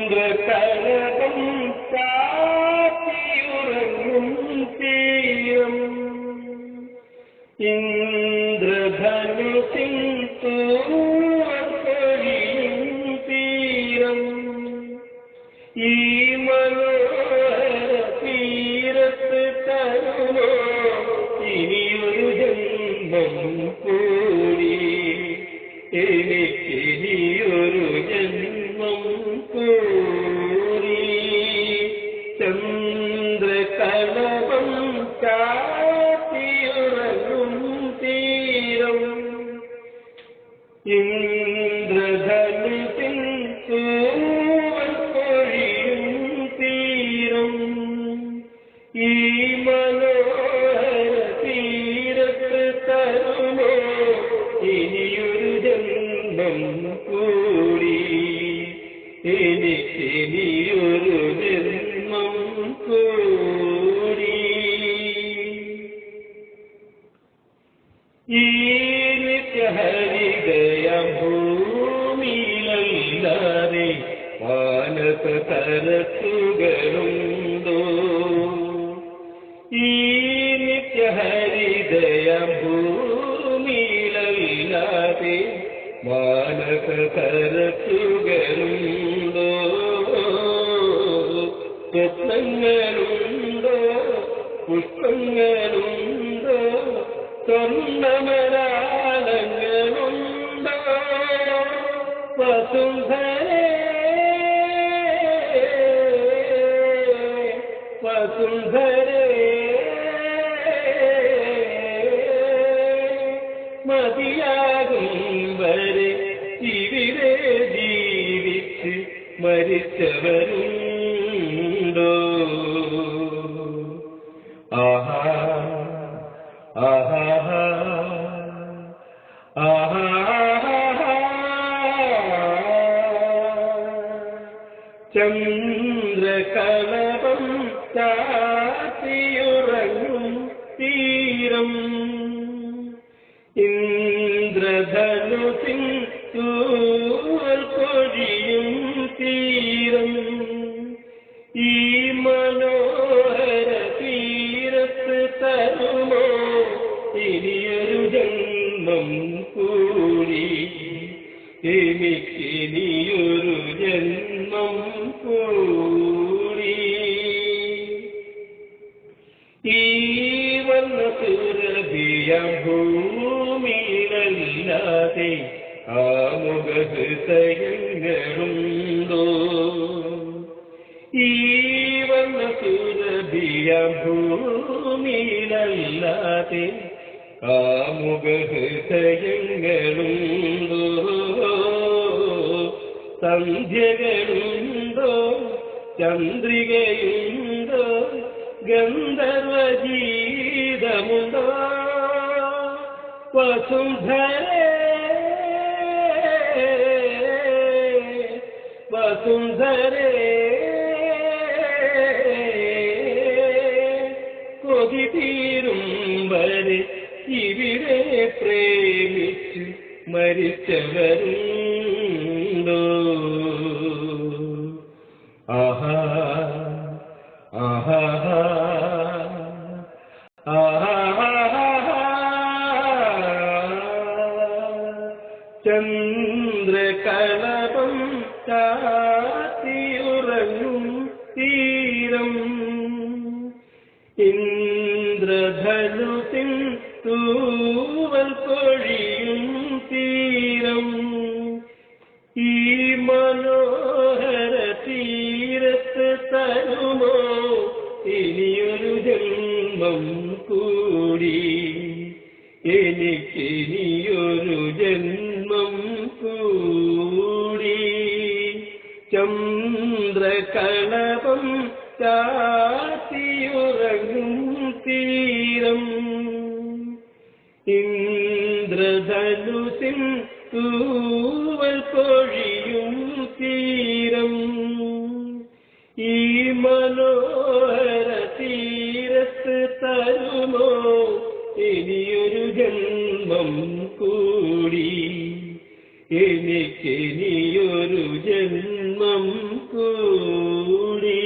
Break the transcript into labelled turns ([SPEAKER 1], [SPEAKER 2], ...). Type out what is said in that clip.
[SPEAKER 1] ചന്ദ്രകലകം കാത്തിയുറങ്ങും തീരം ഇന്ദ്രധനുസിൻ തൂവൽപ്പൊഴിയും തീരം ഈ മനോഹര തീരത്ത് തരുമോ ഇനിയൊരു ജന്മം കൂടി എനിക്കിനിയൊരു ജന്മം കൂടി ചന്ദ്രകലകം കാത്തിയുറങ്ങും തീരം ഇന്ദ്രധനുസിൻ തൂവൽപ്പൊഴിയും തീരം ഈ മനോഹര തീരത്ത് തരുമോ ഇനിയൊരു ജന്മം കൂടി എനിക്കിനിയൊരു ജന്മം കൂടി ഈ നിത്യഹരിതയ ഭൂമിയിലല്ലാതെ വാനസരസുകളുണ്ടോ ഈ നിത്യഹരിതയ ഭൂമിയിലല്ലാതെ വാനസരസുകളുണ്ടോ സ്വപ്നങ്ങളുണ്ടോ പുഷ്പങ്ങളുണ്ടോ സ്വർണ്ണമരാളങ്ങളുണ്ടോ വസുന്ധരേ വസുന്ധരേ മതിയാകും വരെ ഇവിടെ ജീവിച്ച് മരിച്ചവരുണ്ടോ ആഹാ ആഹാ ആഹാ ചന്ദ്രകലകം കാത്തിയുറങ്ങും തീരം ഇന്ദ്രധനുസിൻ തൂവൽപ്പൊഴിയും തീരം ഈ മനോഹര തീരത്ത് തരുമോ ഇനിയൊരു ജന്മം കൂടി എനിക്കിനിയൊരു ജന്മം കൂടി ഈ വർണ്ണസുരഭിയ ഭൂമിയിലല്ലാതെ ആമുഖഹൃദയങ്ങളുണ്ടോ ഈ വർണ്ണസുരഭിയ ഭൂമിയിലല്ലാതെ ആമുഖഹൃദയങ്ങളുണ്ടോ സന്ധ്യകളുണ്ടോ ചന്ദ്രികയുണ്ടോ ഗന്ധർവഗീതമുണ്ടോ വസുന്ധരേ വസുന്ധരേ കൊതി തീരും വരെ ഇവിടെ പ്രേമിച്ച് മരിച്ചവരുണ്ടോ ആഹാ ആഹാ ആഹാ ചന്ദ്രകലകം കാത്തിയുറങ്ങും തീരം ഇന്ദ്രധനുസിൻ തൂവൽപ്പൊഴിയും തീരം ഈ മനോഹര തീരത്ത് തരുമോ ഇനിയൊരു ജന്മം കൂടി എനിക്കിനിയൊരു ജന്മം കൂടി ചന്ദ്രകലകം കാത്തിയുറങ്ങും തീരം ഇന്ദ്രധനുസിൻ ധനുസിൻ തൂവൽ പൊഴിയും തീരം ഈ മനോഹര തീരത്ത് തരുമോ ഇനിയൊരു ജന്മം കൂടി എനിക്കിനിയൊരു ജന്മം കൂടി